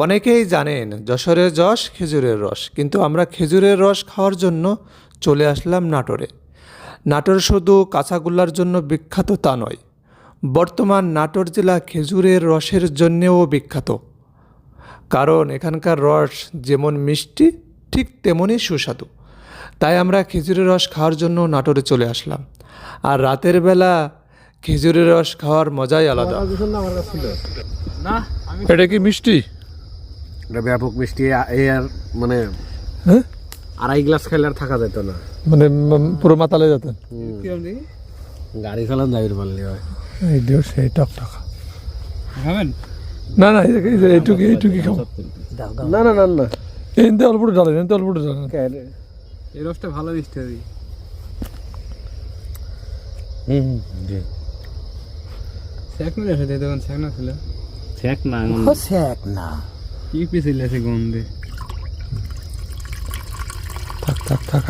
অনেকেই জানেন যশোরের যশ খেজুরের রস, কিন্তু আমরা খেজুরের রস খাওয়ার জন্য চলে আসলাম নাটোরে। নাটোর শুধু কাঁচাগোল্লার জন্য বিখ্যাত তা নয়, বর্তমান নাটোর জেলা খেজুরের রসের জন্যেও বিখ্যাত। কারণ এখানকার রস যেমন মিষ্টি ঠিক তেমনই সুস্বাদু। তাই আমরা খেজুরের রস খাওয়ার জন্য নাটোরে চলে আসলাম। আর রাতের বেলা খেজুরের রস খাওয়ার মজাই আলাদা। এটা কি মিষ্টি? এটা ব্যাপক মিষ্টি। এই আর মানে হ্যাঁ, আড়াই গ্লাস খাইলে আর থাকা যেত না, মানে পুরো মাতালে যেতেন। গাড়ি চালান যাবির পারলে হয়। এইটাও সেই টক টক। খাবেন? না না, এইটুকি খাবো। না না না না, এনতে অল্পটা ডালেন, এনতে অল্পটা ডালেন। এই রসটা ভালো মিষ্টি হবে। শেখ মিলে সাথে দেখুন, শেখ না ছিল, শেখ না শেখ না কি পিছিল আছে গন্ধে। থাক থাক থাক।